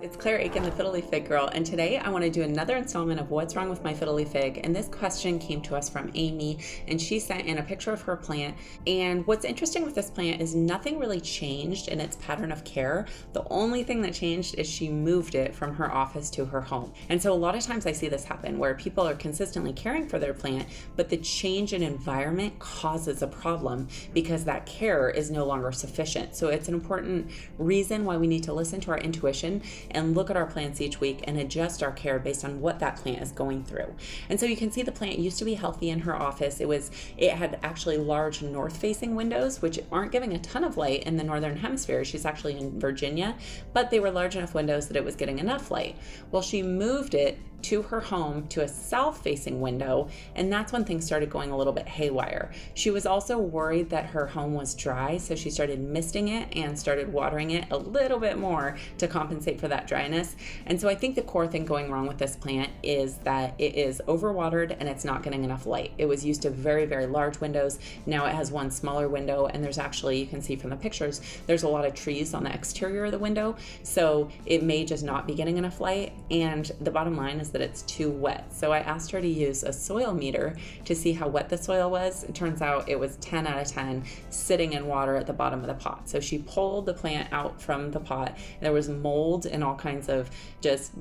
It's Claire Akin, the Fiddle Leaf Fig girl, and today I want to do another installment of What's Wrong with My Fiddle Leaf Fig. And this question came to us from Amy, and she sent in a picture of her plant. And what's interesting with this plant is nothing really changed in its pattern of care. The only thing that changed is she moved it from her office to her home. And so a lot of times I see this happen where people are consistently caring for their plant, but the change in environment causes a problem because that care is no longer sufficient. So it's an important reason why we need to listen to our intuition and look at our plants each week and adjust our care based on what that plant is going through. And so you can see the plant used to be healthy in her office. It had actually large north-facing windows, which aren't giving a ton of light in the northern hemisphere. She's actually in Virginia, but they were large enough windows that it was getting enough light. Well, she moved it to her home to a south-facing window, and that's when things started going a little bit haywire. She was also worried that her home was dry, so she started misting it and started watering it a little bit more to compensate for that dryness. And so I think the core thing going wrong with this plant is that it is overwatered and it's not getting enough light. It was used to very, very large windows. Now it has one smaller window, and there's actually, you can see from the pictures, there's a lot of trees on the exterior of the window, so it may just not be getting enough light. And the bottom line is that it's too wet. So I asked her to use a soil meter to see how wet the soil was. It turns out it was 10 out of 10 sitting in water at the bottom of the pot. So she pulled the plant out from the pot. There was mold and all kinds of just,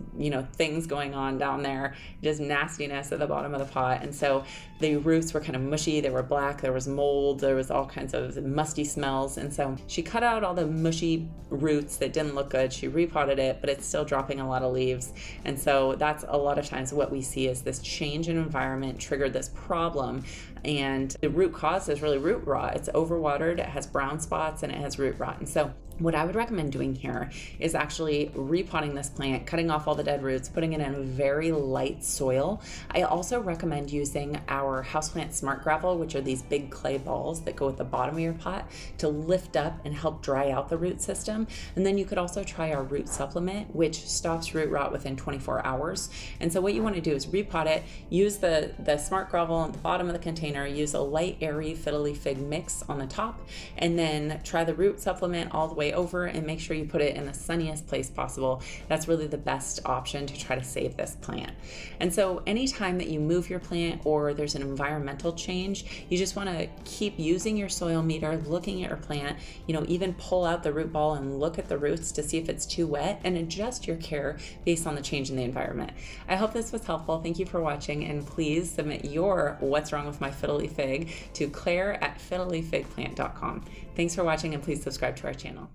things going on down there, just nastiness at the bottom of the pot. And so the roots were kind of mushy, they were black, there was mold, there was all kinds of musty smells. And so she cut out all the mushy roots that didn't look good. She repotted it, but it's still dropping a lot of leaves. And so that's a lot of times what we see is this change in environment triggered this problem. And the root cause is really root rot. It's overwatered, it has brown spots, and it has root rot. And so what I would recommend doing here is actually repotting this plant, cutting off all the dead roots, putting it in very light soil. I also recommend using our houseplant smart gravel, which are these big clay balls that go at the bottom of your pot, to lift up and help dry out the root system. And then you could also try our root supplement, which stops root rot within 24 hours. And so what you want to do is repot it, use the smart gravel at the bottom of the container, use a light, airy Fiddle Leaf Fig mix on the top, and then try the root supplement all the way over, and make sure you put it in the sunniest place possible. That's really the best option to try to save this plant. And so anytime that you move your plant or there's an environmental change, you just want to keep using your soil meter, looking at your plant, even pull out the root ball and look at the roots to see if it's too wet, and adjust your care based on the change in the environment. I hope this was helpful. Thank you for watching, and please submit your What's Wrong with My Fiddle Leaf Fig to Claire@fiddleleaffigplant.com. Thanks for watching, and please subscribe to our channel.